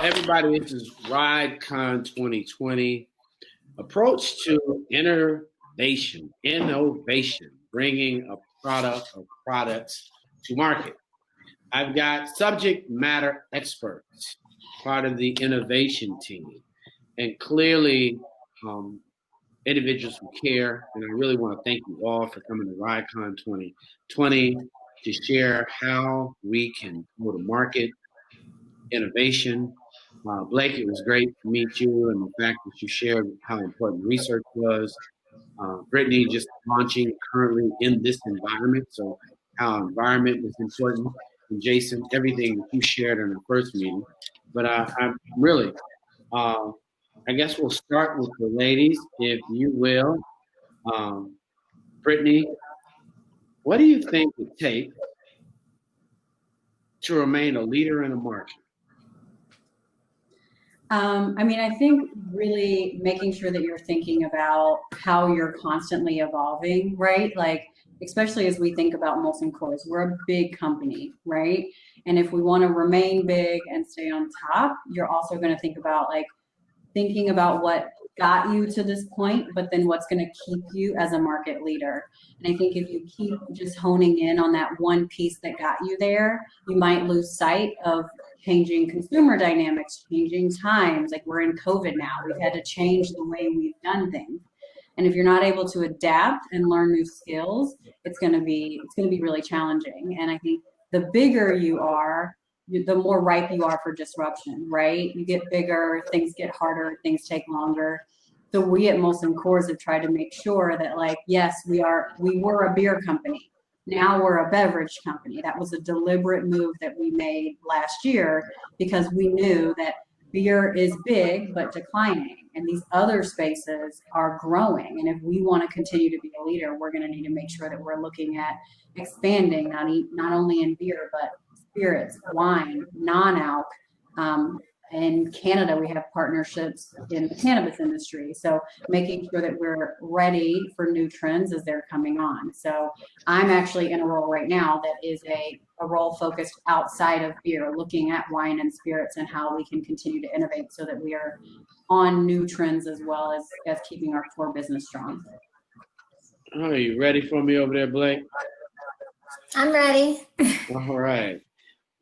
Everybody, this is RideCon 2020. Approach to innovation, bringing a product or products to market. I've got subject matter experts, part of the innovation team, and clearly um, individuals who care. And I really want to thank you all for coming to RideCon 2020 to share how we can go to market innovation. Blake, it was great to meet you and the fact that you shared how important research was. Brittany just launching currently in this environment, so how environment is important. And Jason, everything that you shared in our first meeting. But I'm really, I guess we'll start with the ladies, if you will. Brittany, what do you think it takes to remain a leader in the market? I think really making sure that you're thinking about how you're constantly evolving, right? Like, especially as we think about Molson Coors, we're a big company, right? And if we want to remain big and stay on top, you're also going to think about thinking about what got you to this point, but then what's going to keep you as a market leader. And I think if you keep just honing in on that one piece that got you there, you might lose sight of changing consumer dynamics, changing times. Like, we're in COVID now. We've had to change the way we've done things. And if you're not able to adapt and learn new skills, it's going to be really challenging. And I think the bigger you are, the more ripe you are for disruption, right? You get bigger, things get harder, things take longer. So we at Molson Coors have tried to make sure that, yes, we were a beer company. Now we're a beverage company. That was a deliberate move that we made last year because we knew that beer is big but declining, and these other spaces are growing. And if we want to continue to be a leader, we're going to need to make sure that we're looking at expanding not only in beer but spirits, wine, non-alc. In Canada, we have partnerships in the cannabis industry. So making sure that we're ready for new trends as they're coming on. So I'm actually in a role right now that is a role focused outside of beer, looking at wine and spirits and how we can continue to innovate so that we are on new trends as well as keeping our core business strong. Are you ready for me over there, Blake? I'm ready. All right.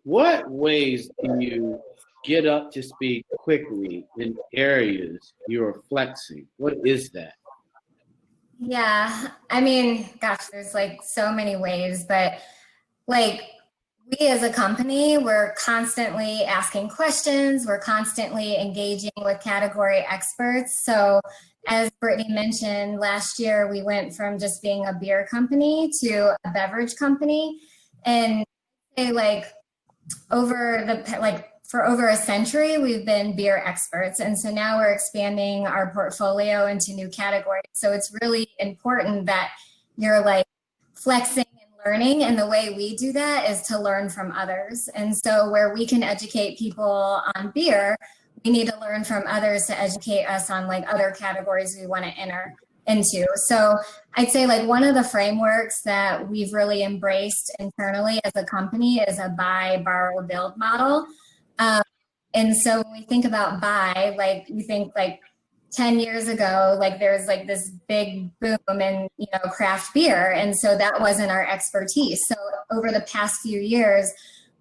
What ways do you get up to speed quickly in areas you're flexing? What is that? Yeah, gosh, there's so many ways, but we as a company, we're constantly asking questions, we're constantly engaging with category experts. So as Brittany mentioned, last year we went from just being a beer company to a beverage company, and for over a century, we've been beer experts. And so now we're expanding our portfolio into new categories. So it's really important that you're flexing and learning. And the way we do that is to learn from others. And so where we can educate people on beer, we need to learn from others to educate us on other categories we want to enter into. So I'd say one of the frameworks that we've really embraced internally as a company is a buy, borrow, build model. And so when we think about buy, we think 10 years ago, there's this big boom in, craft beer. And so that wasn't our expertise. So over the past few years,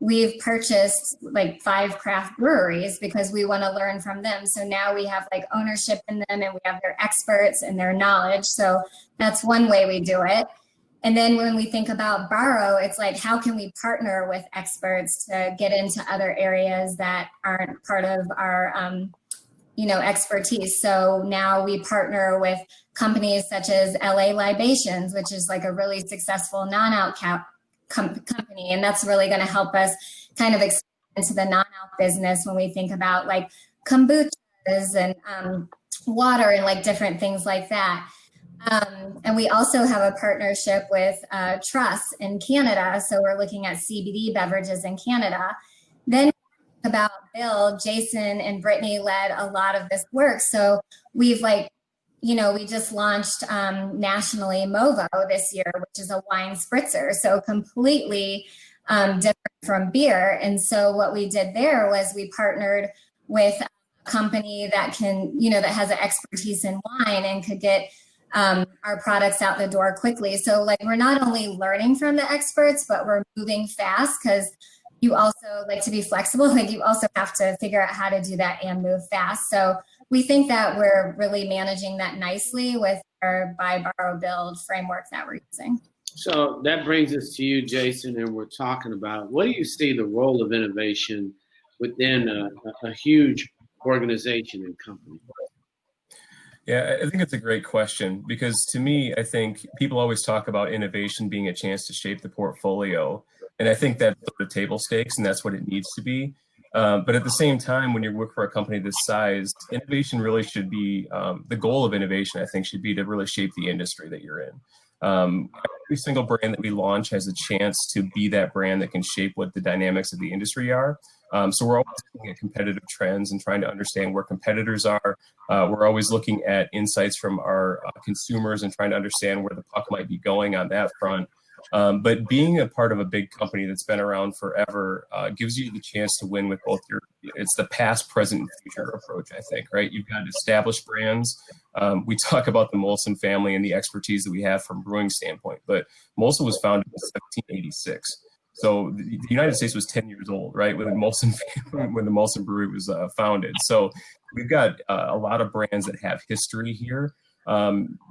we've purchased 5 craft breweries because we want to learn from them. So now we have ownership in them, and we have their experts and their knowledge. So that's one way we do it. And then when we think about borrow, it's how can we partner with experts to get into other areas that aren't part of our, expertise. So now we partner with companies such as LA Libations, which is a really successful non-alc company. And that's really going to help us kind of expand into the non-alc business when we think about kombuchas and water and different things like that. And we also have a partnership with Truss in Canada. So we're looking at CBD beverages in Canada. Then about build, Jason and Brittany led a lot of this work. So we've we just launched nationally Movo this year, which is a wine spritzer. So completely different from beer. And so what we did there was we partnered with a company that can, you know, that has an expertise in wine and could get our products out the door quickly. So like we're not only learning from the experts, but we're moving fast because you also like to be flexible. Like you also have to figure out how to do that and move fast. So we think that we're really managing that nicely with our buy, borrow, build framework that we're using. So that brings us to you, Jason, and we're talking about what do you see the role of innovation within a huge organization and company? Yeah, I think it's a great question because to me, I think people always talk about innovation being a chance to shape the portfolio. And I think that's sort of table stakes and that's what it needs to be. But at the same time, when you work for a company this size, innovation really should be, the goal of innovation, I think, should be to really shape the industry that you're in. Every single brand that we launch has a chance to be that brand that can shape what the dynamics of the industry are. So we're always looking at competitive trends and trying to understand where competitors are. We're always looking at insights from our consumers and trying to understand where the puck might be going on that front. But being a part of a big company that's been around forever gives you the chance to win with both it's the past, present, and future approach, I think, right? You've got established brands. We talk about the Molson family and the expertise that we have from brewing standpoint, but Molson was founded in 1786. So the United States was 10 years old, right, when the Molson Brewery was founded. So we've got a lot of brands that have history here,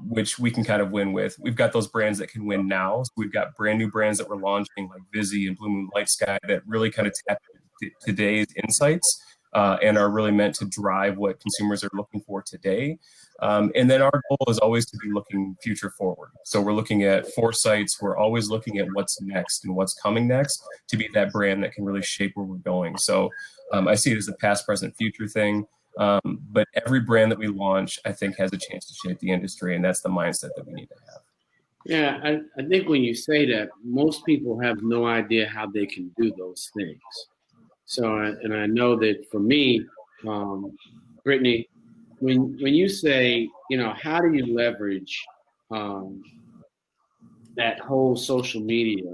which we can kind of win with. We've got those brands that can win now. So we've got brand new brands that we're launching like Vizzy and Blue Moon Light Sky that really kind of tap into today's insights and are really meant to drive what consumers are looking for today. And then our goal is always to be looking future forward. So we're looking at foresights. We're always looking at what's next and what's coming next to be that brand that can really shape where we're going. So I see it as a past, present, future thing. But every brand that we launch, I think, has a chance to shape the industry. And that's the mindset that we need to have. Yeah, I think when you say that, most people have no idea how they can do those things. So, and I know that for me, Brittany, when you say, you know, how do you leverage that whole social media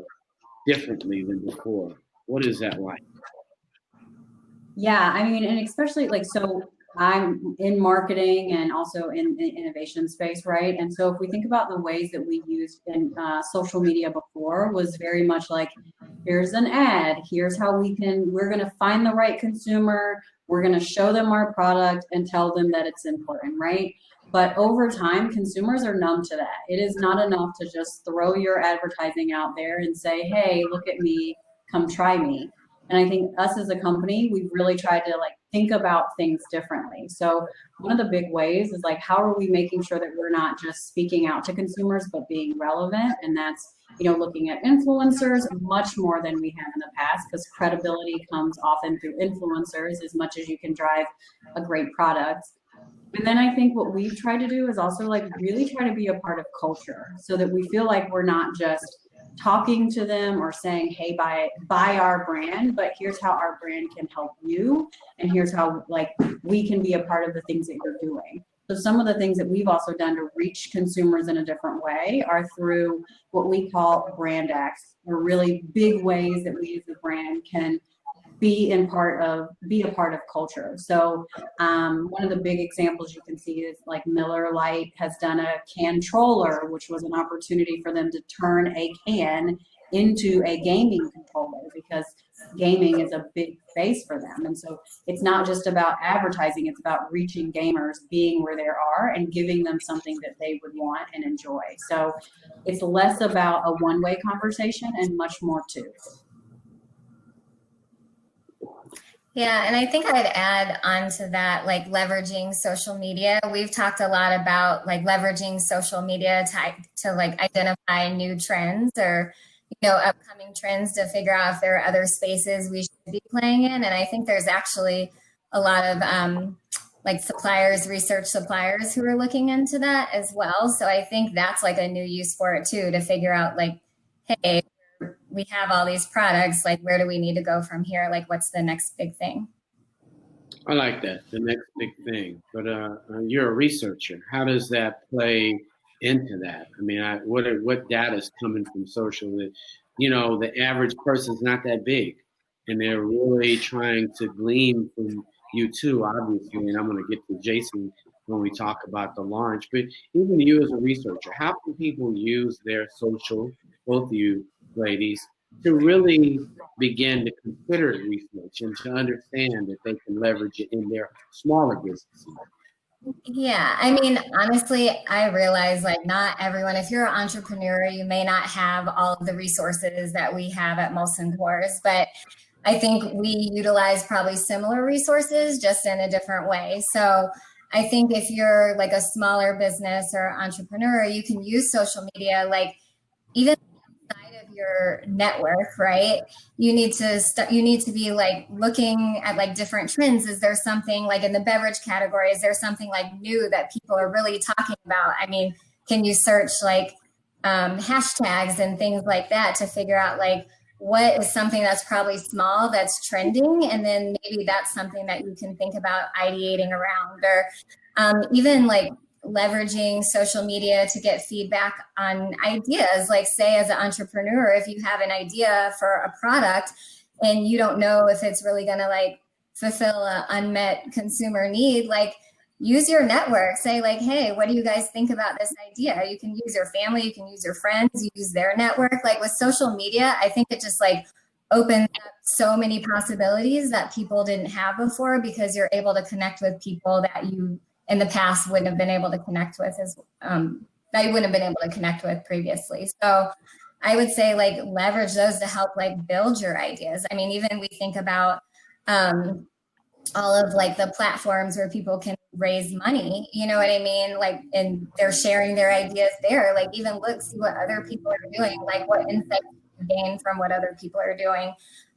differently than before? What is that like? Yeah, I mean, and especially like, so I'm in marketing and also in the innovation space, right? And so if we think about the ways that we used in social media before was very much like, here's an ad, here's how we're going to find the right consumer, we're going to show them our product and tell them that it's important, right? But over time, consumers are numb to that. It is not enough to just throw your advertising out there and say, hey, look at me, come try me. And I think us as a company, we've really tried to like think about things differently. So one of the big ways is like, how are we making sure that we're not just speaking out to consumers, but being relevant? And that's, you know, looking at influencers much more than we have in the past, because credibility comes often through influencers as much as you can drive a great product. And then I think what we've tried to do is also like really try to be a part of culture so that we feel like we're not just talking to them or saying, hey, buy our brand, but here's how our brand can help you. And here's how like we can be a part of the things that you're doing. So some of the things that we've also done to reach consumers in a different way are through what we call brand acts, or really big ways that we as a brand can be a part of culture. So one of the big examples you can see is like Miller Lite has done a Cantroller, which was an opportunity for them to turn a can into a gaming controller, because gaming is a big space for them. And so it's not just about advertising, it's about reaching gamers, being where they are and giving them something that they would want and enjoy. So it's less about a one-way conversation and much more two. Yeah, and I think I'd add on to that, like leveraging social media. We've talked a lot about like leveraging social media to like identify new trends or, you know, upcoming trends to figure out if there are other spaces we should be playing in. And I think there's actually a lot of like research suppliers who are looking into that as well. So I think that's like a new use for it too, to figure out like, hey, we have all these products, like where do we need to go from here? Like what's the next big thing? I like that, the next big thing. But you're a researcher. How does that play into that? I mean, what data is coming from social that, you know, the average person's not that big, and they're really trying to glean from you too, obviously, and I'm going to get to Jason when we talk about the launch, but even you as a researcher, how can people use their social, both you ladies, to really begin to consider research and to understand that they can leverage it in their smaller businesses? Yeah, I mean, honestly, I realize like not everyone, if you're an entrepreneur, you may not have all of the resources that we have at Molson Coors, but I think we utilize probably similar resources just in a different way. So I think if you're like a smaller business or entrepreneur, you can use social media, like even outside of your network, right? You need to be like looking at like different trends. Is there something like in the beverage category? Is there something like new that people are really talking about? I mean, can you search like hashtags and things like that to figure out like what is something that's probably small that's trending, and then maybe that's something that you can think about ideating around, or even like leveraging social media to get feedback on ideas. Like say as an entrepreneur, if you have an idea for a product and you don't know if it's really going to like fulfill an unmet consumer need, like use your network. Say like, hey, what do you guys think about this idea? You can use your family, you can use your friends, use their network. Like with social media, I think it just like opens up so many possibilities that people didn't have before, because you're able to connect with people that you in the past wouldn't have been able to connect with that you wouldn't have been able to connect with previously. So I would say like leverage those to help like build your ideas. I mean, even we think about all of like the platforms where people can raise money, you know what I mean? Like, and they're sharing their ideas there. Like even look, see what other people are doing, like what insights you can gain from what other people are doing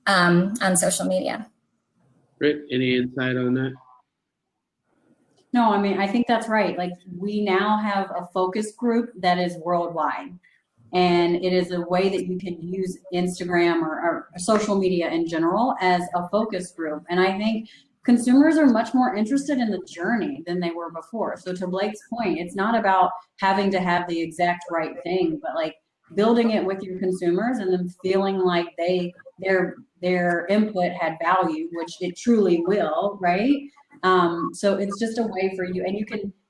on social media. Rick, any insight on that? No, I mean, I think that's right. Like we now have a focus group that is worldwide, and it is a way that you can use Instagram or social media in general as a focus group. And I think consumers are much more interested in the journey than they were before. So to Blake's point, it's not about having to have the exact right thing, but like building it with your consumers and them feeling like their input had value, which it truly will, right? So it's just a way for you, and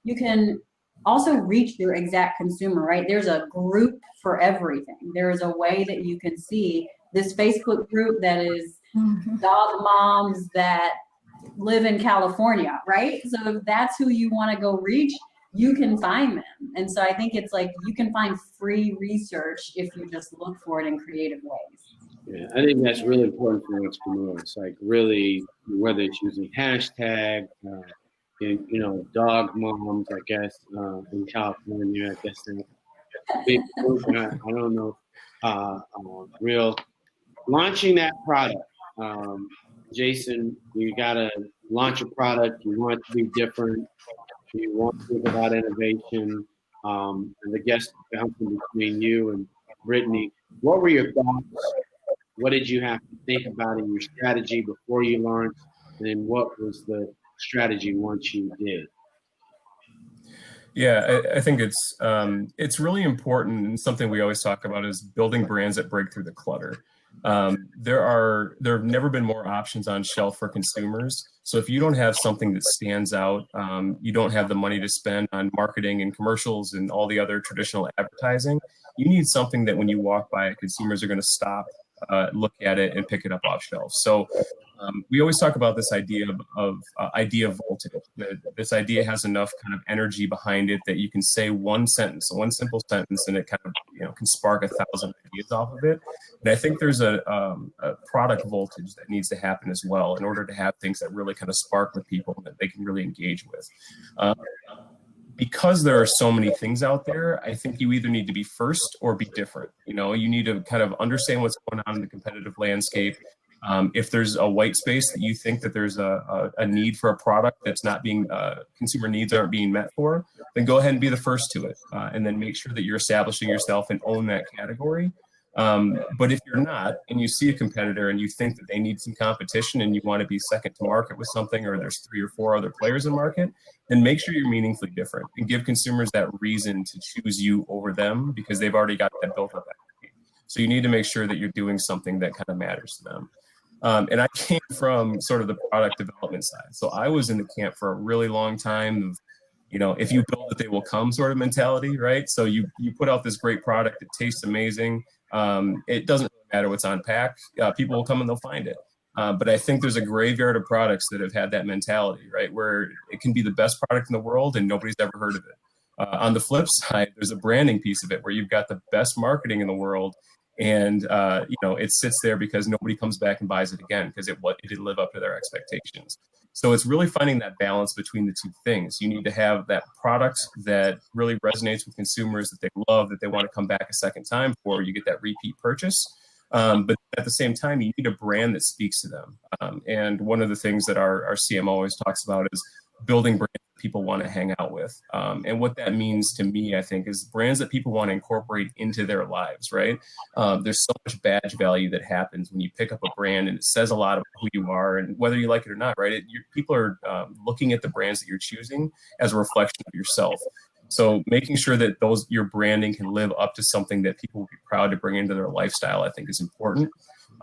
you can also reach your exact consumer, right? There's a group for everything. There is a way that you can see this Facebook group that is dog moms that live in California, right? So if that's who you want to go reach, you can find them. And so I think it's like you can find free research if you just look for it in creative ways. Yeah, I think that's really important for entrepreneurs. Like really, whether it's using hashtag, dog moms, I guess, in California, I guess they're a big group. I don't know, real launching that product. Jason, you gotta launch a product. You want it to be different. You want to think about innovation. And the guest bouncing between you and Brittany, what were your thoughts? What did you have to think about in your strategy before you launched? And then what was the strategy once you did? Yeah, I think it's really important, and something we always talk about is building brands that break through the clutter. There have never been more options on shelf for consumers. So if you don't have something that stands out, you don't have the money to spend on marketing and commercials and all the other traditional advertising, you need something that when you walk by it, consumers are going to stop, look at it, and pick it up off shelves. So we always talk about this idea of idea voltage. This idea has enough kind of energy behind it that you can say one sentence, one simple sentence, and it kind of can spark 1,000 ideas off of it. And I think there's a product voltage that needs to happen as well in order to have things that really kind of spark with people that they can really engage with. Because there are so many things out there, I think you either need to be first or be different. You need to kind of understand what's going on in the competitive landscape. If there's a white space that you think that there's a need for a product that's not being, consumer needs aren't being met for, then go ahead and be the first to it. And then make sure that you're establishing yourself and own that category. But if you're not, and you see a competitor and you think that they need some competition and you want to be second to market with something, or there's 3 or 4 other players in market, then make sure you're meaningfully different and give consumers that reason to choose you over them, because they've already got that built up equity. So you need to make sure that you're doing something that kind of matters to them. And I came from sort of the product development side. So I was in the camp for a really long time of, if you build it, they will come sort of mentality, right? So you put out this great product, it tastes amazing. It doesn't really matter what's on pack. People will come and they'll find it. But I think there's a graveyard of products that have had that mentality, right? Where it can be the best product in the world and nobody's ever heard of it. On the flip side, there's a branding piece of it where you've got the best marketing in the world, and it sits there because nobody comes back and buys it again because it didn't live up to their expectations. So it's really finding that balance between the two things. You need to have that product that really resonates with consumers, that they love, that they want to come back a second time for. You get that repeat purchase. But at the same time, you need a brand that speaks to them. And one of the things that our CMO always talks about is building brands that people want to hang out with. And what that means to me, I think, is brands that people want to incorporate into their lives, right? There's so much badge value that happens when you pick up a brand, and it says a lot about who you are and whether you like it or not, right? People are looking at the brands that you're choosing as a reflection of yourself. So making sure that your branding can live up to something that people will be proud to bring into their lifestyle, I think is important.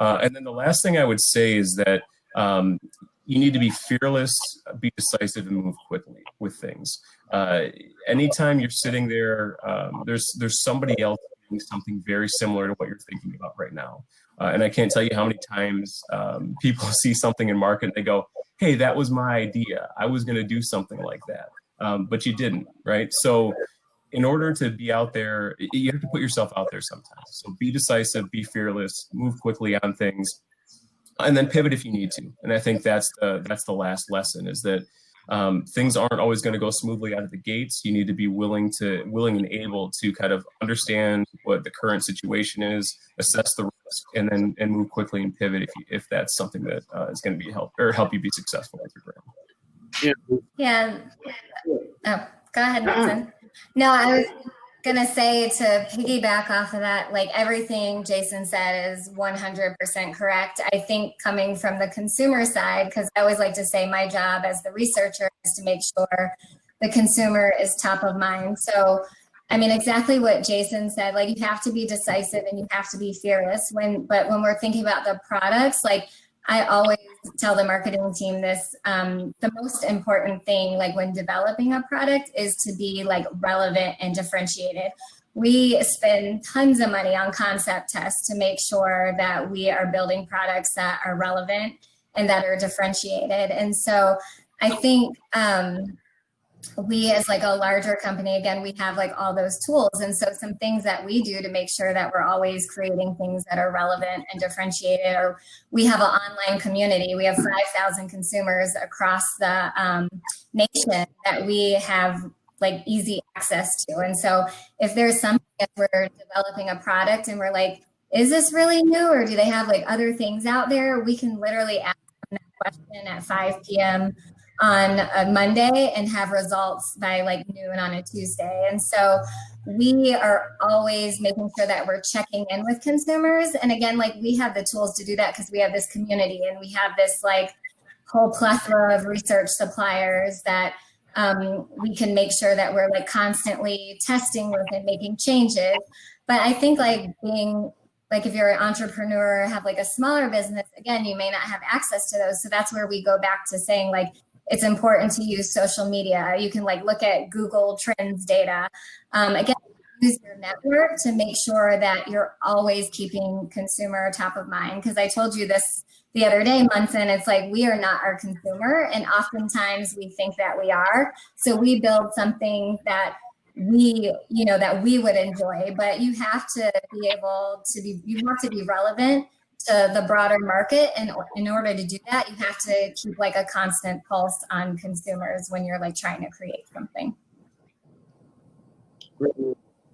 And then the last thing I would say is that you need to be fearless, be decisive, and move quickly with things. Anytime you're sitting there, there's somebody else doing something very similar to what you're thinking about right now. And I can't tell you how many times people see something in market and they go, hey, that was my idea. I was going to do something like that. But you didn't, right? So in order to be out there, you have to put yourself out there sometimes. So be decisive, be fearless, move quickly on things, and then pivot if you need to. And I think that's the last lesson, is that things aren't always going to go smoothly out of the gates. You need to be willing and able to kind of understand what the current situation is, assess the risk, and move quickly and pivot if that's something that is going to help you be successful with your brand. Yeah. Oh, go ahead, Nelson. No, I was going to say, to piggyback off of that, like everything Jason said is 100% correct. I think coming from the consumer side, because I always like to say my job as the researcher is to make sure the consumer is top of mind. So, I mean, exactly what Jason said, like you have to be decisive and you have to be fearless. But when we're thinking about the products, like I always tell the marketing team this, the most important thing, like when developing a product, is to be like relevant and differentiated. We spend tons of money on concept tests to make sure that we are building products that are relevant and that are differentiated. And so I think we, as like a larger company, again, we have like all those tools. And so some things that we do to make sure that we're always creating things that are relevant and differentiated, or we have an online community. We have 5,000 consumers across the nation that we have like easy access to. And so if there's something that we're developing a product and we're like, is this really new, or do they have like other things out there? We can literally ask them that question at 5 p.m. on a Monday and have results by like noon on a Tuesday. And so we are always making sure that we're checking in with consumers. And again, like we have the tools to do that because we have this community and we have this like whole plethora of research suppliers that we can make sure that we're like constantly testing with and making changes. But I think like being like, if you're an entrepreneur or have like a smaller business, again, you may not have access to those. So that's where we go back to saying like, it's important to use social media. You can like look at Google Trends data. Again, use your network to make sure that you're always keeping consumer top of mind. Because I told you this the other day, Munson, it's like we are not our consumer, and oftentimes we think that we are. So we build something that we would enjoy, but you have to be able to be relevant to the broader market. And in order to do that, you have to keep like a constant pulse on consumers when you're like trying to create something.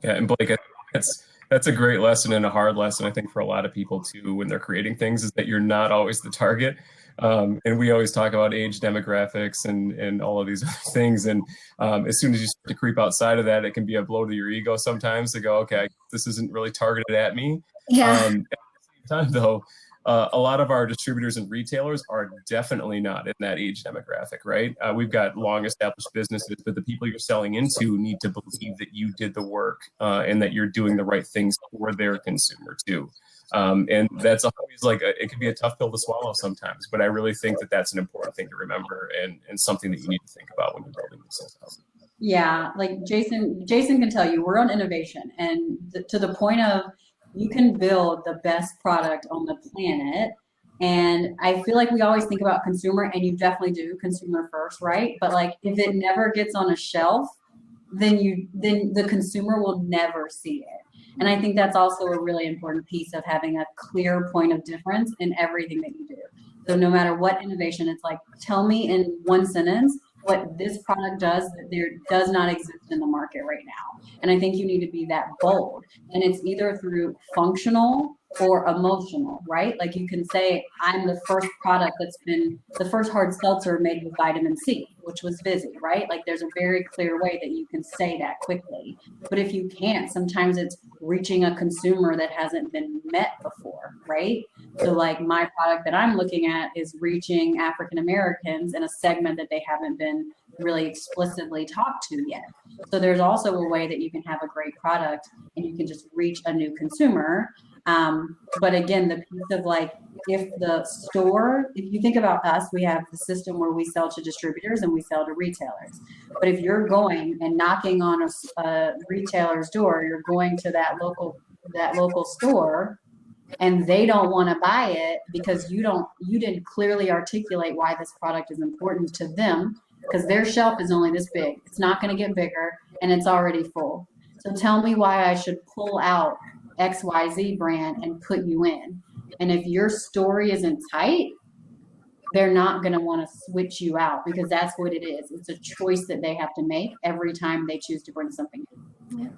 Yeah, and Blake, that's a great lesson and a hard lesson, I think, for a lot of people too, when they're creating things, is that you're not always the target. And we always talk about age demographics and all of these other things. And as soon as you start to creep outside of that, it can be a blow to your ego sometimes to go, okay, this isn't really targeted at me. Yeah. At the same time, though, A lot of our distributors and retailers are definitely not in that age demographic, right? We've got long established businesses, but the people you're selling into need to believe that you did the work and that you're doing the right things for their consumer too. And that's always like, it can be a tough pill to swallow sometimes, but I really think that that's an important thing to remember and something that you need to think about when you're building this stuff. Yeah, like Jason can tell you, we're on innovation, and to the point of you can build the best product on the planet. And I feel like we always think about consumer, and you definitely do consumer first, right? But like if it never gets on a shelf, then the consumer will never see it. And I think that's also a really important piece of having a clear point of difference in everything that you do. So no matter what innovation, it's like, tell me in one sentence what this product does that there does not exist in the market right now. And I think you need to be that bold. And it's either through functional or emotional, right? Like you can say, I'm the first product that's been the first hard seltzer made with vitamin C, which was Vizzy, right? Like there's a very clear way that you can say that quickly. But if you can't, sometimes it's reaching a consumer that hasn't been met before, right? So like my product that I'm looking at is reaching African Americans in a segment that they haven't been really explicitly talked to yet. So there's also a way that you can have a great product and you can just reach a new consumer. But again, the piece of like, if you think about us, we have the system where we sell to distributors and we sell to retailers. But if you're going and knocking on a retailer's door, you're going to that local store, and they don't want to buy it because you didn't clearly articulate why this product is important to them, because their shelf is only this big. It's not going to get bigger, and it's already full. So tell me why I should pull out XYZ brand and put you in. And if your story isn't tight, they're not going to want to switch you out, because that's what it is. It's a choice that they have to make every time they choose to bring something in.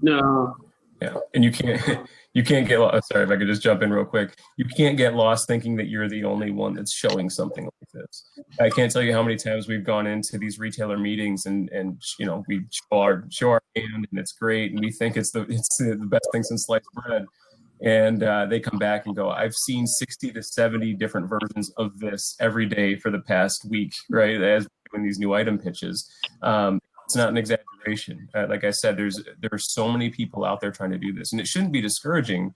No. Yeah, and you can't get lost. Sorry, if I could just jump in real quick. You can't get lost thinking that you're the only one that's showing something like this. I can't tell you how many times we've gone into these retailer meetings and we show our hand and it's great and we think it's the best thing since sliced bread, and they come back and go, I've seen 60 to 70 different versions of this every day for the past week, right? As we're doing these new item pitches. It's not an exaggeration. Like I said, there are so many people out there trying to do this, and it shouldn't be discouraging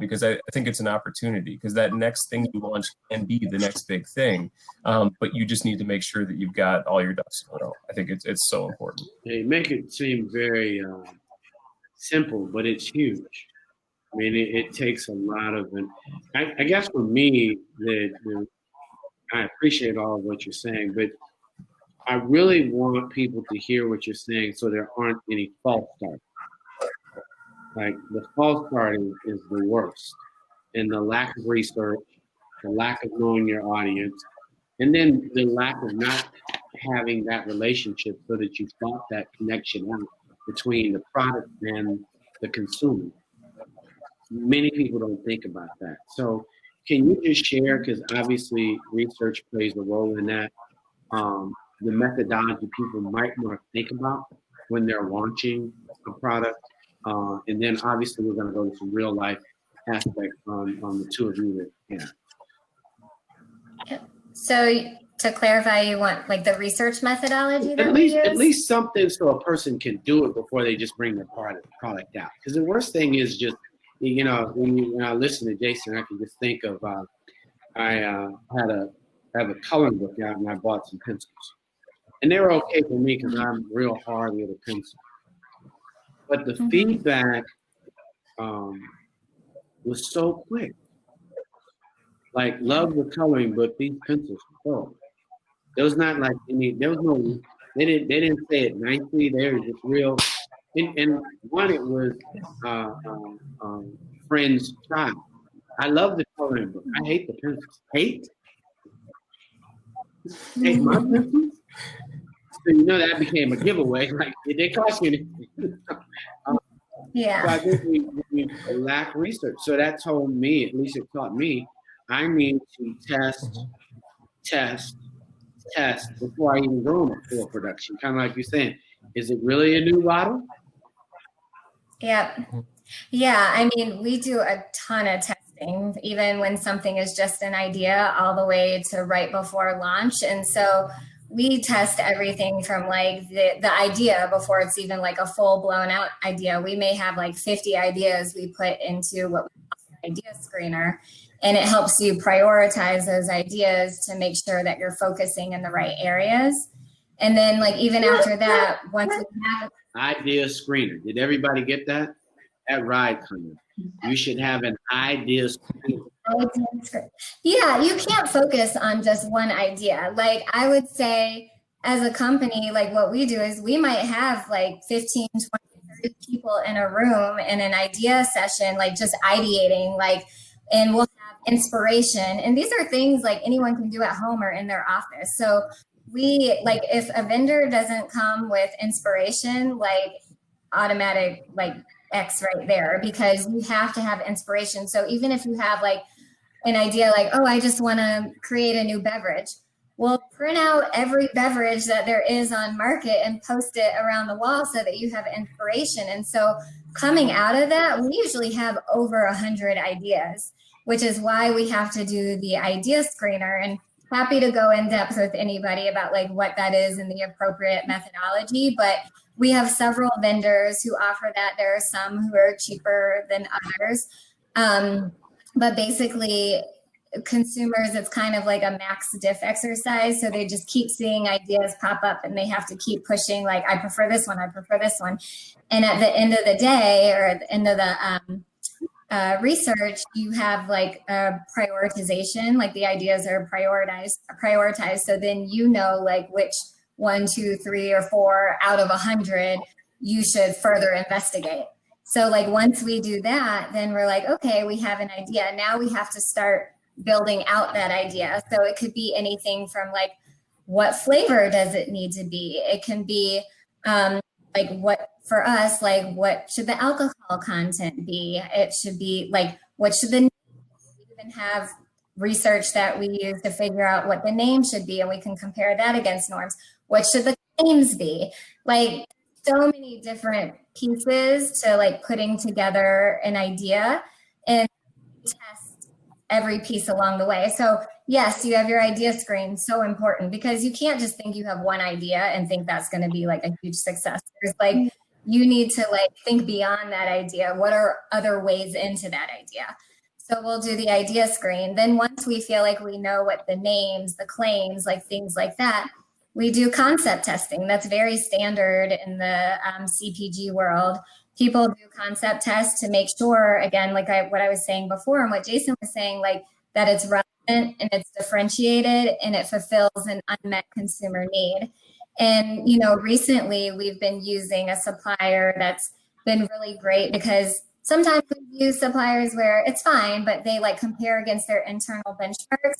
because I think it's an opportunity, because that next thing you launch can be the next big thing. But you just need to make sure that you've got all your ducks in a row. I think it's so important. They make it seem very simple, but it's huge. I mean, it takes a lot of, I guess for me, I appreciate all of what you're saying, but I really want people to hear what you're saying so there aren't any false starts. Like the false starting is the worst, and the lack of research, the lack of knowing your audience, and then the lack of not having that relationship so that you thought that connection out between the product and the consumer. Many people don't think about that. So can you just share, because obviously research plays a role in that, the methodology people might want to think about when they're launching a product. And then obviously we're going to go to some real life aspects on the two of you. So to clarify, you want like the research methodology that At we use? least something so a person can do it before they just bring the product out. Because the worst thing is just, when I listen to Jason, I can just think of, I have a coloring book out and I bought some pencils. And they were okay for me because I'm real hard with a pencil. But the feedback was so quick. Like, love the coloring book, these pencils were cool. There was not like they didn't say it nicely. They were just real. And one, it was friend's child. I love the coloring book. I hate the pencils. Hate my pencils? So that became a giveaway. Like, it didn't cost you anything. Yeah. So I think we lack research. So that told me, at least it taught me, I need to test before I even go into full production. Kind of like you're saying, is it really a new bottle? Yep. Yeah. I mean, we do a ton of testing. testing, even when something is just an idea all the way to right before launch. And so we test everything from like the idea before it's even like a full blown out idea. We may have like 50 ideas we put into what we call an idea screener, and it helps you prioritize those ideas to make sure that you're focusing in the right areas. And then like even after that, once we have Idea screener. Did everybody get that? That ride coming. You should have an idea screener. Yeah, you can't focus on just one idea. Like I would say as a company, like what we do is we might have like 15, 20, 30 people in a room in an idea session, like just ideating, like, and we'll have inspiration. And these are things like anyone can do at home or in their office. So we like if a vendor doesn't come with inspiration, like automatic like X right there, because you have to have inspiration. So even if you have like an idea like, oh, I just want to create a new beverage. Well, print out every beverage that there is on market and post it around the wall so that you have inspiration. And so coming out of that, we usually have over 100 ideas, which is why we have to do the idea screener. And happy to go in depth with anybody about like what that is and the appropriate methodology. But we have several vendors who offer that. There are some who are cheaper than others. But basically, consumers, it's kind of like a max diff exercise. So they just keep seeing ideas pop up and they have to keep pushing, like, I prefer this one, I prefer this one. And at the end of the day, or at the end of the research, you have like a prioritization, like the ideas are prioritized. So then you know like which 1, 2, 3, or 4 out of 100 you should further investigate. So like once we do that, then we're like, okay, we have an idea. Now we have to start building out that idea. So it could be anything from like, what flavor does it need to be? It can be like what, for us, like what should the alcohol content be? It should be like, what should the, we even have research that we use to figure out what the name should be, and we can compare that against norms. What should the claims be? Like so many different pieces to like putting together an idea and test every piece along the way. So yes, you have your idea screen, so important, because you can't just think you have one idea and think that's going to be like a huge success. There's like, you need to like think beyond that idea. What are other ways into that idea? So we'll do the idea screen. Then once we feel like we know what the names, the claims, like things like that, we do concept testing. That's very standard in the CPG world. People do concept tests to make sure, again, like what I was saying before and what Jason was saying, like that it's relevant and it's differentiated and it fulfills an unmet consumer need. And, you know, recently we've been using a supplier that's been really great, because sometimes we use suppliers where it's fine, but they like compare against their internal benchmarks.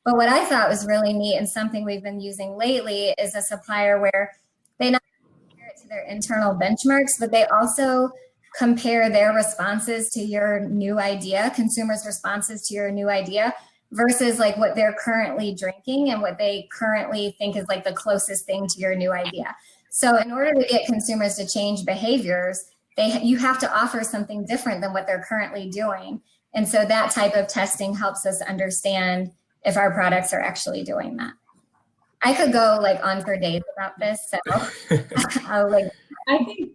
But what I thought was really neat and something we've been using lately is a supplier where they not compare it to their internal benchmarks, but they also compare their responses to your new idea, consumers' responses to your new idea, versus like what they're currently drinking and what they currently think is like the closest thing to your new idea. So in order to get consumers to change behaviors, you have to offer something different than what they're currently doing. And so that type of testing helps us understand if our products are actually doing that. I could go like on for days about this. So I think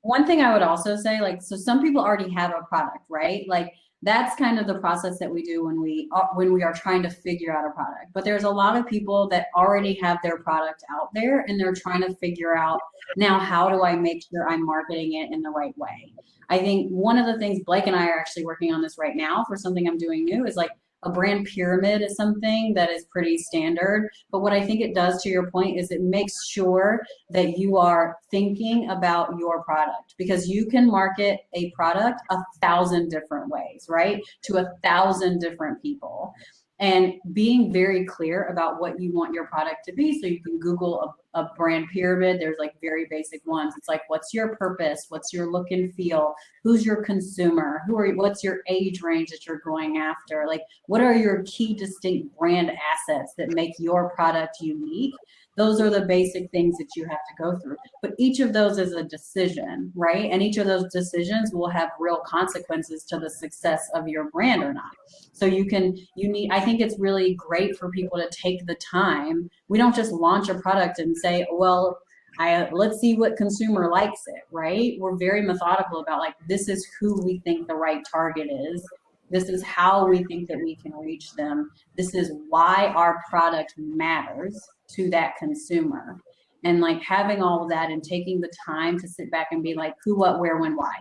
one thing I would also say, like, so some people already have a product, right? Like that's kind of the process that we do when we are trying to figure out a product. But there's a lot of people that already have their product out there and they're trying to figure out, now how do I make sure I'm marketing it in the right way? I think one of the things Blake and I are actually working on this right now for something I'm doing new is like a brand pyramid is something that is pretty standard. But what I think it does, to your point, is it makes sure that you are thinking about your product, because you can market a product 1,000 different ways, right? To 1,000 different people. And being very clear about what you want your product to be. So you can Google a brand pyramid. There's like very basic ones. It's like, what's your purpose? What's your look and feel? Who's your consumer? What's your age range that you're going after? Like, what are your key distinct brand assets that make your product unique? Those are the basic things that you have to go through. But each of those is a decision, right? And each of those decisions will have real consequences to the success of your brand or not. So I think it's really great for people to take the time. We don't just launch a product and say, well, let's see what consumer likes it, right? We're very methodical about like, this is who we think the right target is. This is how we think that we can reach them. This is why our product matters to that consumer. And like having all of that and taking the time to sit back and be like, who, what, where, when, why,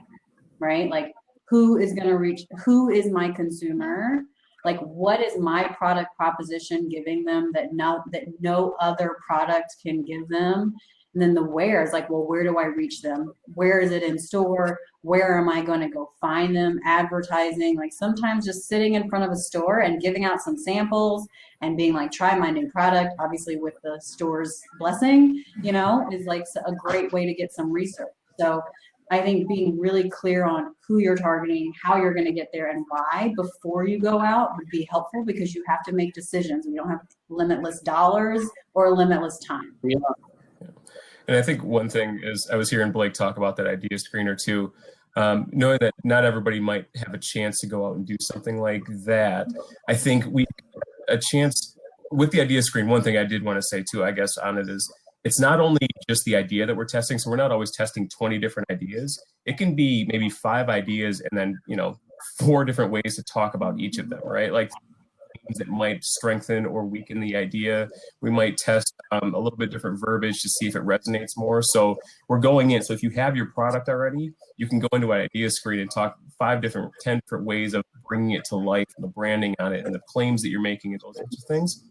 right? Like who is going to reach, who is my consumer? Like what is my product proposition giving them that no other product can give them? And then the where is like, well, where do I reach them? Where is it in store? Where am I going to go find them? Advertising, like sometimes just sitting in front of a store and giving out some samples and being like, try my new product, obviously with the store's blessing, is like a great way to get some research. So I think being really clear on who you're targeting, how you're going to get there, and why before you go out would be helpful, because you have to make decisions. We don't have limitless dollars or limitless time. Yeah. And I think one thing is, I was hearing Blake talk about that idea screener too, knowing that not everybody might have a chance to go out and do something like that. I think a chance with the idea screen. One thing I did want to say too, I guess, on it is, it's not only just the idea that we're testing. So we're not always testing 20 different ideas. It can be maybe 5 ideas and then, 4 different ways to talk about each of them, right? Like things that might strengthen or weaken the idea. We might test a little bit different verbiage to see if it resonates more. So we're going in. So if you have your product already, you can go into an idea screen and talk 10 different ways of bringing it to life, and the branding on it and the claims that you're making and those sorts of things.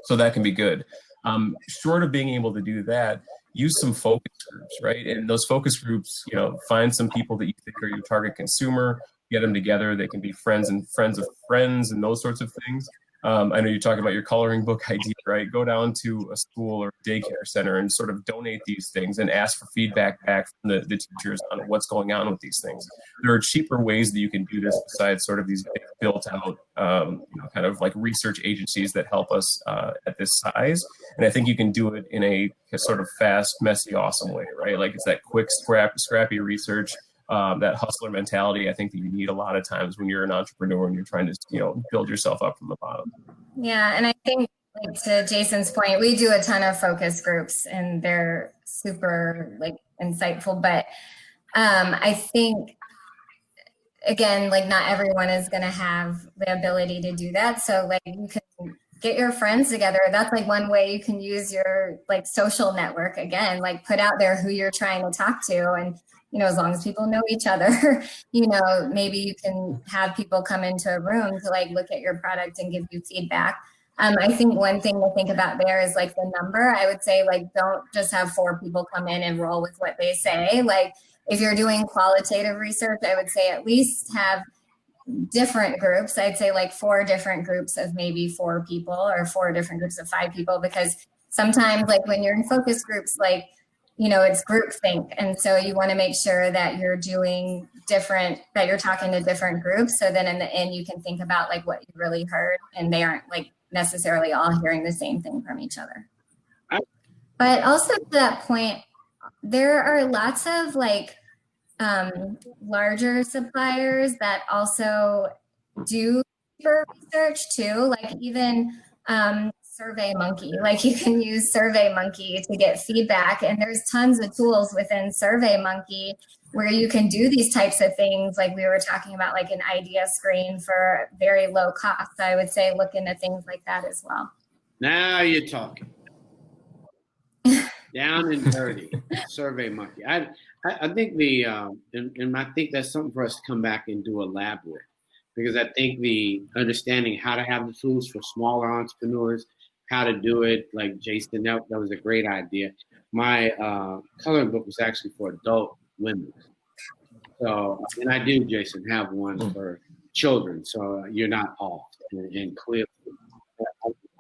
So that can be good. Short of being able to do that, use some focus groups, right? And those focus groups, find some people that you think are your target consumer, get them together. They can be friends and friends of friends and those sorts of things. I know you're talking about your coloring book idea, right? Go down to a school or a daycare center and sort of donate these things and ask for feedback back from the teachers on what's going on with these things. There are cheaper ways that you can do this besides sort of these built out, kind of like research agencies that help us at this size. And I think you can do it in a sort of fast, messy, awesome way, right? Like it's that quick, scrappy research. That hustler mentality, I think that you need a lot of times when you're an entrepreneur and you're trying to, build yourself up from the bottom. Yeah, and I think, like, to Jason's point, we do a ton of focus groups and they're super insightful. But I think, again, not everyone is going to have the ability to do that. So you can get your friends together. That's one way you can use your social network. Again, put out there who you're trying to talk to, and as long as people know each other, maybe you can have people come into a room to look at your product and give you feedback. I think one thing to think about there is the number. I would say don't just have 4 people come in and roll with what they say. If you're doing qualitative research, I would say at least have different groups. I'd say 4 different groups of maybe 4 people, or 4 different groups of 5 people, because sometimes when you're in focus groups, it's groupthink. And so you want to make sure that you're doing different, that you're talking to different groups. So then in the end, you can think about what you really heard, and they aren't necessarily all hearing the same thing from each other. But also to that point, there are lots of larger suppliers that also do research too, even SurveyMonkey. You can use SurveyMonkey to get feedback, and there's tons of tools within SurveyMonkey where you can do these types of things. We were talking about an idea screen for very low cost. I would say look into things like that as well. Now you're talking. Down and dirty. SurveyMonkey. I think and I think that's something for us to come back and do a lab with, because I think the understanding how to have the tools for smaller entrepreneurs, how to do it, like Jason, that was a great idea. My coloring book was actually for adult women. So, and I do, Jason, have one for children. So you're not off. And clearly,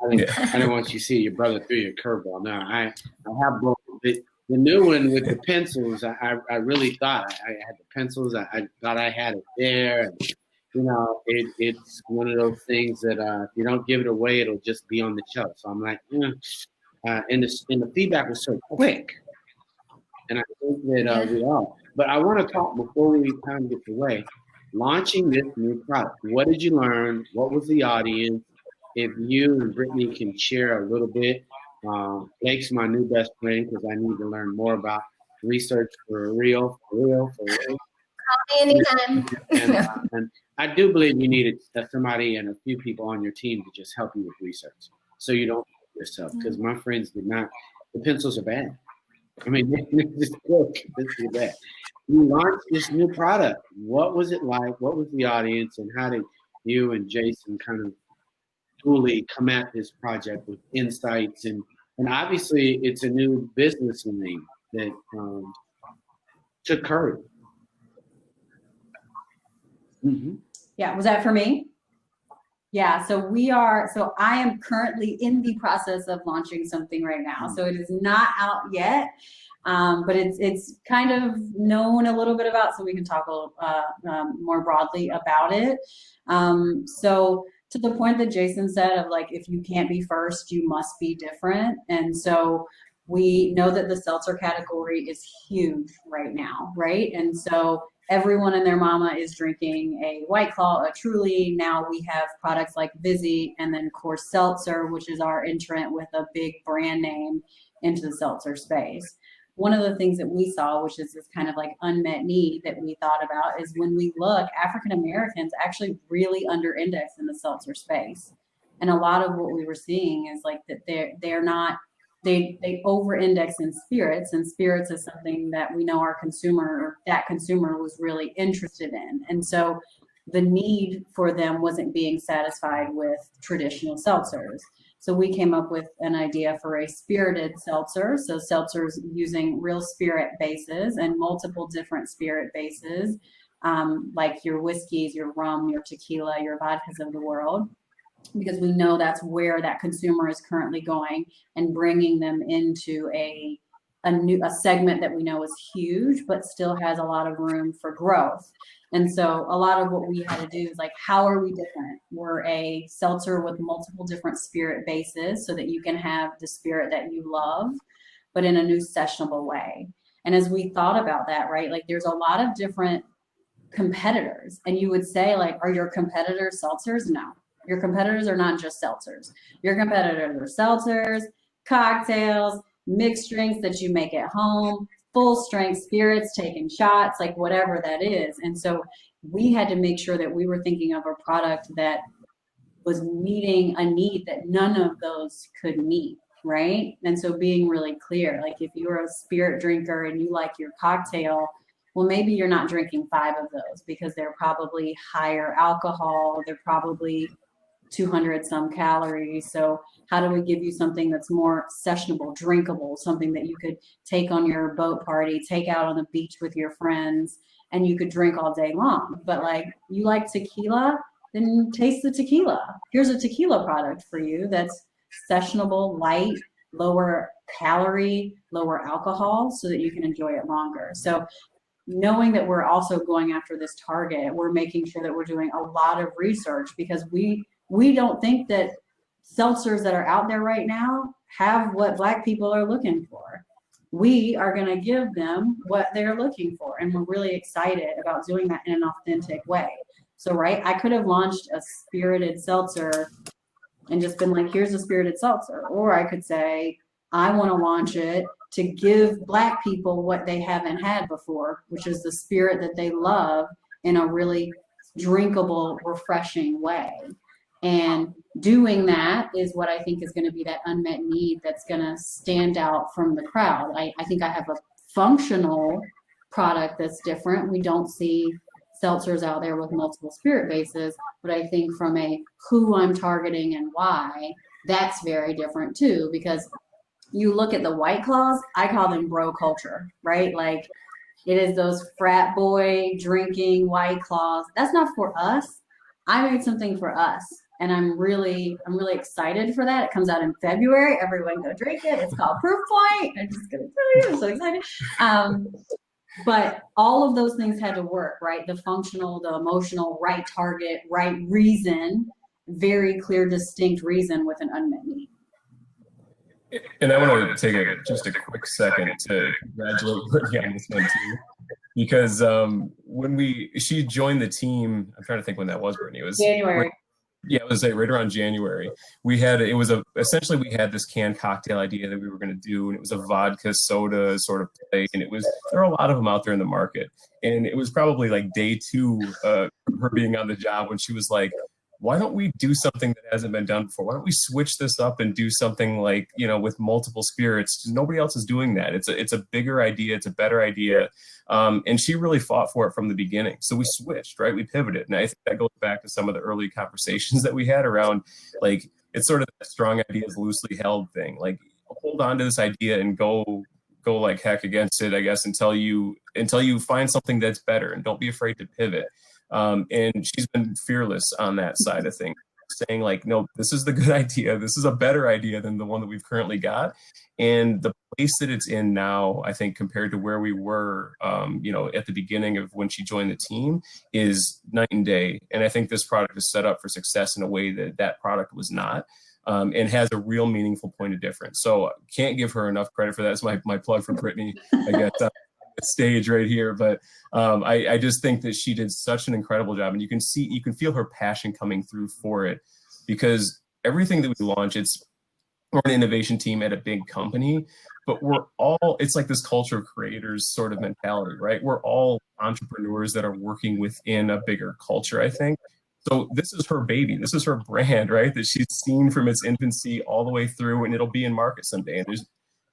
I didn't want you to see your brother threw your curveball. No, I have both. The new one with the pencils, I really thought I had the pencils. I thought I had it there. It's one of those things that if you don't give it away, it'll just be on the shelf. So I'm like, and the feedback was so quick. And I think that we are. But I want to talk before we time gets away. Launching this new product. What did you learn? What was the audience? If you and Brittany can share a little bit. Blake's my new best friend because I need to learn more about research for real. Call me anytime. And I do believe you needed somebody and a few people on your team to just help you with research, so you don't do it yourself. Because my friends did not. The pencils are bad. I mean, this is bad. You launched this new product. What was it like? What was the audience, and how did you and Jason kind of truly come at this project with insights? And obviously, it's a new business name that took courage. Mm-hmm. Yeah, was that for me? Yeah, so I am currently in the process of launching something right now. So it is not out yet, but it's kind of known a little bit about, so we can talk a little more broadly about it. So to the point that Jason said of like, if you can't be first, you must be different. And so we know that the seltzer category is huge right now, right? And so everyone and their mama is drinking a White Claw, a Truly. Now we have products like Vizzy, and then Coors Seltzer, which is our entrant with a big brand name into the seltzer space. One of the things that we saw, which is this kind of like unmet need that we thought about, is when we look, African Americans actually really under index in the seltzer space. And a lot of what we were seeing is like that they're not, they over-index in spirits, and spirits is something that we know our consumer, that consumer was really interested in. And so the need for them wasn't being satisfied with traditional seltzers. So we came up with an idea for a spirited seltzer. So seltzers using real spirit bases and multiple different spirit bases, like your whiskeys, your rum, your tequila, your vodkas of the world, because we know that's where that consumer is currently going, and bringing them into a segment that we know is huge, but still has a lot of room for growth. And so a lot of what we had to do is like, how are we different? We're a seltzer with multiple different spirit bases so that you can have the spirit that you love, but in a new sessionable way. And as we thought about that, right, like there's a lot of different competitors, and you would say like, are your competitors seltzers? No. Your competitors are not just seltzers. Your competitors are seltzers, cocktails, mixed drinks that you make at home, full strength spirits, taking shots, like whatever that is. And so we had to make sure that we were thinking of a product that was meeting a need that none of those could meet, right? And so being really clear, like if you're a spirit drinker and you like your cocktail, well, maybe you're not drinking 5 of those because they're probably higher alcohol, they're probably 200 some calories. So how do we give you something that's more sessionable, drinkable, something that you could take on your boat party, take out on the beach with your friends, and you could drink all day long? But like, you like tequila, then taste the tequila. Here's a tequila product for you that's sessionable, light, lower calorie, lower alcohol, so that you can enjoy it longer. So knowing that we're also going after this target, we're making sure that we're doing a lot of research, because we don't think that seltzers that are out there right now have what Black people are looking for. We are going to give them what they're looking for, and we're really excited about doing that in an authentic way. So, right, I could have launched a spirited seltzer and just been like, here's a spirited seltzer. Or I could say, I want to launch it to give Black people what they haven't had before, which is the spirit that they love in a really drinkable, refreshing way. And doing that is what I think is going to be that unmet need that's going to stand out from the crowd. I think I have a functional product that's different. We don't see seltzers out there with multiple spirit bases, but I think from a who I'm targeting and why, that's very different too, because you look at the White Claws, I call them bro culture, right? Like it is those frat boy drinking White Claws. That's not for us. I made something for us. And I'm really excited for that. It comes out in February. Everyone go drink it. It's called Proof Point. I'm just gonna tell you, I'm so excited. But all of those things had to work, right? The functional, the emotional, right target, right reason, very clear, distinct reason with an unmet need. And I want to take just a quick second to congratulate Brittany on this one too, because she joined the team. I'm trying to think when that was, Brittany. It was January. yeah, it was right around January. Essentially we had this canned cocktail idea that we were going to do, and it was a vodka soda sort of play, and there are a lot of them out there in the market, and it was probably like day 2 of her being on the job when she was like, why don't we do something that hasn't been done before? Why don't we switch this up and do something like, with multiple spirits? Nobody else is doing that. It's a bigger idea. It's a better idea. And she really fought for it from the beginning. So we switched, right? We pivoted. And I think that goes back to some of the early conversations that we had around, like, it's sort of that strong ideas loosely held thing. Like, hold on to this idea and go like heck against it, I guess, until you find something that's better, and don't be afraid to pivot. And she's been fearless on that side of things, saying like, no, this is the good idea. This is a better idea than the one that we've currently got. And the place that it's in now, I think, compared to where we were, at the beginning of when she joined the team, is night and day. And I think this product is set up for success in a way that product was not. And has a real meaningful point of difference. So can't give her enough credit for that. It's my plug for Brittany, I guess, stage right here. But I just think that she did such an incredible job, and you can feel her passion coming through for it, because everything that we launch, we're an innovation team at a big company, but it's like this culture of creators sort of mentality, right? We're all entrepreneurs that are working within a bigger culture, I think. So this is her baby. This is her brand, right? That she's seen from its infancy all the way through, and it'll be in market someday. And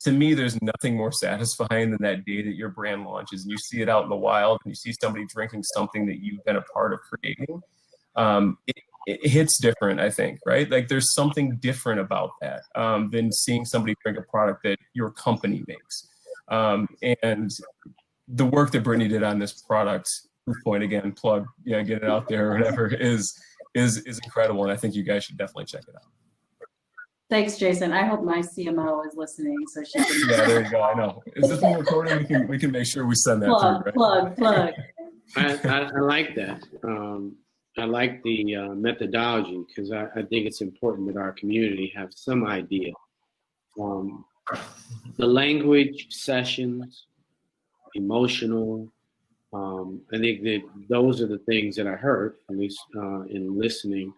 to me, there's nothing more satisfying than that day that your brand launches and you see it out in the wild and you see somebody drinking something that you've been a part of creating. It hits different, I think, right? Like, there's something different about that than seeing somebody drink a product that your company makes. And the work that Brittany did on this product, proof point again, plug, get it out there or whatever, is incredible. And I think you guys should definitely check it out. Thanks, Jason. I hope my CMO is listening so she can. Yeah, there you go. I know. Is this one recording? We can make sure we send that through. Right? Plug. I like that. I like the methodology, because I think it's important that our community have some idea. The language sessions, emotional. I think that those are the things that I heard, at least in listening.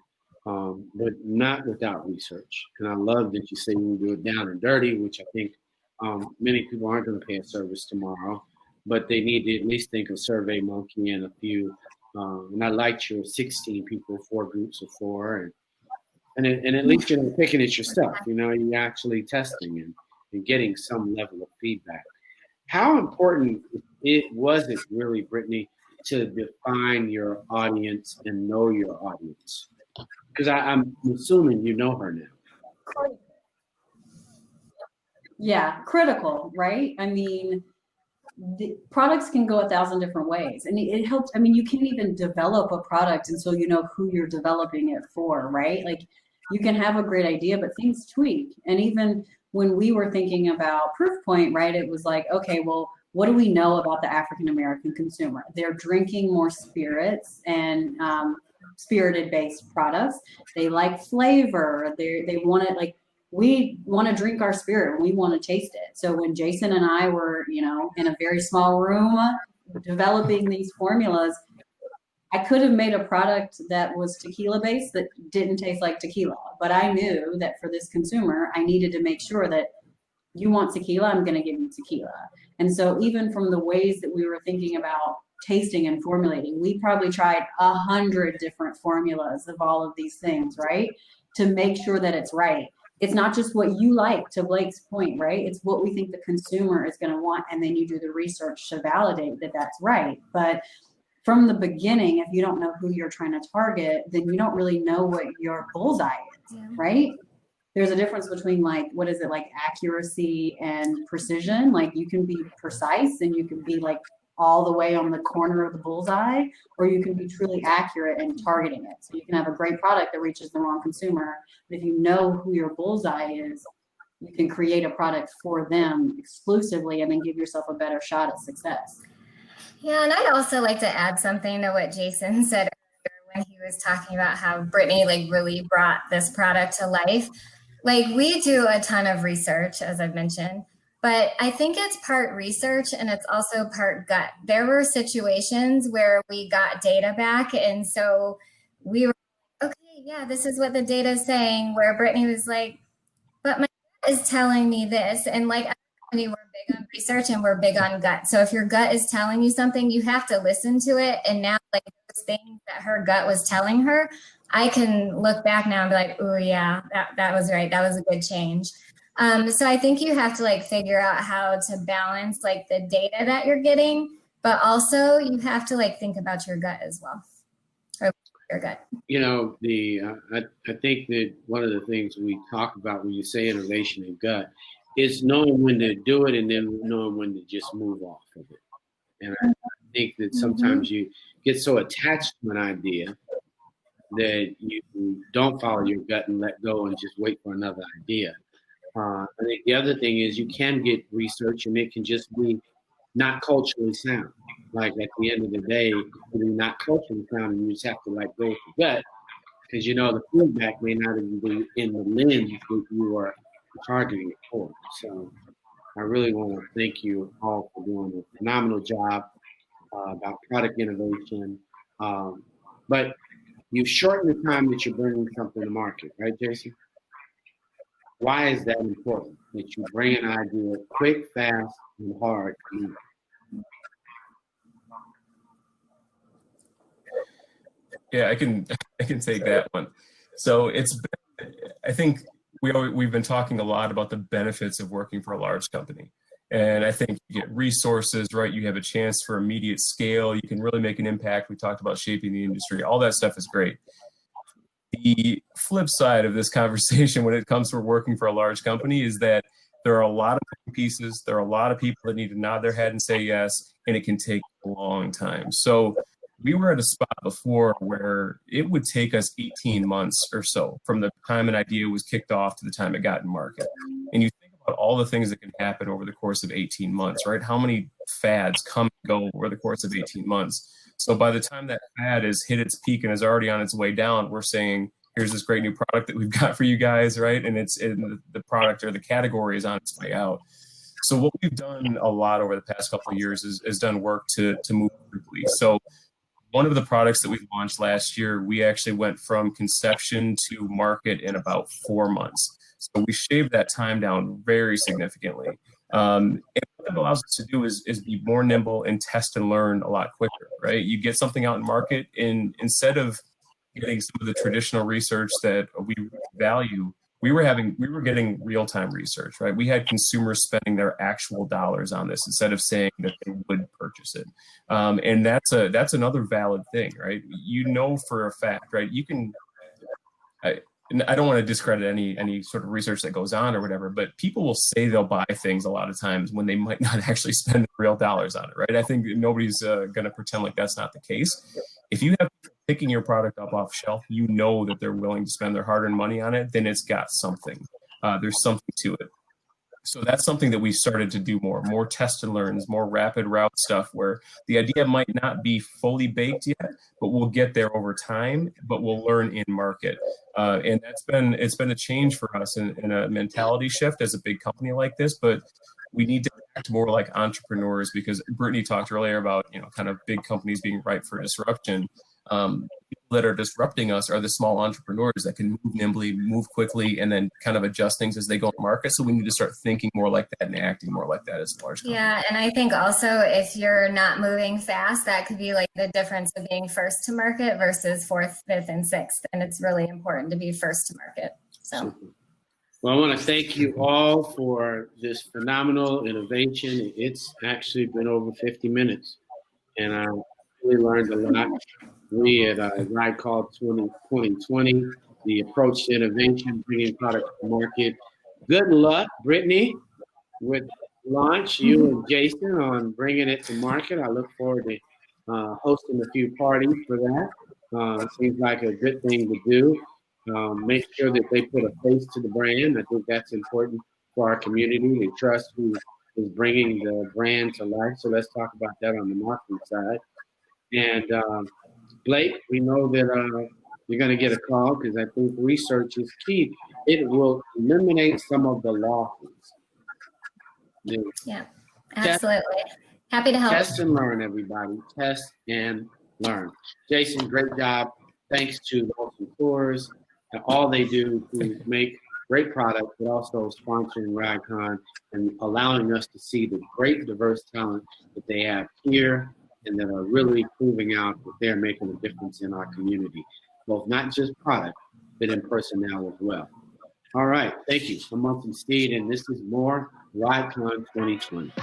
But not without research. And I love that you say you do it down and dirty, which I think many people aren't going to pay a service tomorrow, but they need to at least think of SurveyMonkey and a few. And I liked your 16 people, 4 groups of 4, and at least you're picking it yourself. You're actually testing and getting some level of feedback. How important was it really, Brittany, to define your audience and know your audience? Because I'm assuming you know her now. Yeah, critical, right? I mean, the products can go 1,000 different ways, and it helps. I mean, you can't even develop a product until you know who you're developing it for, right? Like, you can have a great idea, but things tweak. And even when we were thinking about Proofpoint, right, it was like, okay, well, what do we know about the African American consumer? They're drinking more spirits and spirited based products. They like flavor. They want it, like, we want to drink our spirit. We want to taste it. So when Jason and I were, in a very small room developing these formulas, I could have made a product that was tequila based that didn't taste like tequila. But I knew that for this consumer, I needed to make sure that you want tequila, I'm going to give you tequila. And so even from the ways that we were thinking about tasting and formulating, we probably tried 100 different formulas of all of these things, right? To make sure that it's right. It's not just what you like, to Blake's point, right? It's what we think the consumer is going to want. And then you do the research to validate that that's right. But from the beginning, if you don't know who you're trying to target, then you don't really know what your bullseye is, right? There's a difference between, like, what is it, like accuracy and precision? Like, you can be precise and you can be like all the way on the corner of the bullseye, or you can be truly accurate in targeting it. So you can have a great product that reaches the wrong consumer, but if you know who your bullseye is, you can create a product for them exclusively and then give yourself a better shot at success. Yeah, and I'd also like to add something to what Jason said earlier when he was talking about how Brittany really brought this product to life. Like we do a ton of research, as I've mentioned, but I think it's part research and it's also part gut. There were situations where we got data back, and so we were, okay, yeah, this is what the data is saying, where Brittany was like, but my gut is telling me this. And like, we're big on research and we're big on gut. So if your gut is telling you something, you have to listen to it. And now, like, those things that her gut was telling her, I can look back now and be like, oh yeah, that was right. That was a good change. So I think you have to like figure out how to balance like the data that you're getting, but also you have to like think about your gut as well. Or your gut. You know, I think that one of the things we talk about when you say innovation and gut is knowing when to do it and then knowing when to just move off of it. And I think that sometimes you get so attached to an idea that you don't follow your gut and let go and just wait for another idea. I think the other thing is you can get research and it can just be not culturally sound. Like at the end of the day, it's not culturally sound and you just have to like go with the gut because you know the feedback may not even be in the lens that you are targeting it for. So I really want to thank you all for doing a phenomenal job about product innovation. But you've shortened the time that you're bringing something to market, right, Jason? Why is that important? That you bring an idea quick, fast, and hard to move? Yeah, I can take that one. So I think we've been talking a lot about the benefits of working for a large company. And I think you get resources, right? You have a chance for immediate scale. You can really make an impact. We talked about shaping the industry. All that stuff is great. The flip side of this conversation when it comes to working for a large company is that there are a lot of pieces. There are a lot of people that need to nod their head and say yes, and it can take a long time. So we were at a spot before where it would take us 18 months or so from the time an idea was kicked off to the time it got in market. And you think about all the things that can happen over the course of 18 months, right? How many fads come and go over the course of 18 months? So by the time that fad has hit its peak and is already on its way down, we're saying, here's this great new product that we've got for you guys, right? And it's in the product or the category is on its way out. So what we've done a lot over the past couple of years is done work to move quickly. So one of the products that we launched last year, we actually went from conception to market in about 4 months. So we shaved that time down very significantly. And what that allows us to do is be more nimble and test and learn a lot quicker, right? You get something out in market, and instead of getting some of the traditional research that we value, we were getting real-time research, right? We had consumers spending their actual dollars on this instead of saying that they would purchase it. And that's another valid thing, right? You know for a fact, right? You can, I don't want to discredit any sort of research that goes on or whatever, but people will say they'll buy things a lot of times when they might not actually spend real dollars on it, right? I think nobody's going to pretend like that's not the case. If you have people picking your product up off shelf, you know that they're willing to spend their hard-earned money on it, then it's got something. There's something to it. So that's something that we started to do more test and learns, more rapid route stuff where the idea might not be fully baked yet, but we'll get there over time, but we'll learn in market. And it's been a change for us in a mentality shift as a big company like this, but we need to act more like entrepreneurs because Brittany talked earlier about, kind of big companies being ripe for disruption. People that are disrupting us are the small entrepreneurs that can move nimbly, move quickly, and then kind of adjust things as they go to market. So we need to start thinking more like that and acting more like that as a large company. Yeah, and I think also if you're not moving fast, that could be like the difference of being first to market versus fourth, fifth, and sixth. And it's really important to be first to market. So. Well, I want to thank you all for this phenomenal innovation. It's actually been over 50 minutes, and I really learned a lot. We at Ride Call 2020, the approach to innovation, bringing products to market. Good luck, Brittany, with launch. You and Jason on bringing it to market. I look forward to hosting a few parties for that. Seems like a good thing to do. Make sure that they put a face to the brand. I think that's important for our community. They trust who is bringing the brand to life. So let's talk about that on the marketing side. And Blake, we know that you're going to get a call because I think research is key. it will eliminate some of the losses. Yeah, absolutely. Happy to help. Test and learn, everybody. Test and learn. Jason, great job. Thanks to Molson Coors and all they do to make great products, but also sponsoring RadCon and allowing us to see the great diverse talent that they have here and that are really proving out that they're making a difference in our community, both not just product, but in personnel as well. All right, thank you. I'm Munson Steed, and this is more RadCon 2020.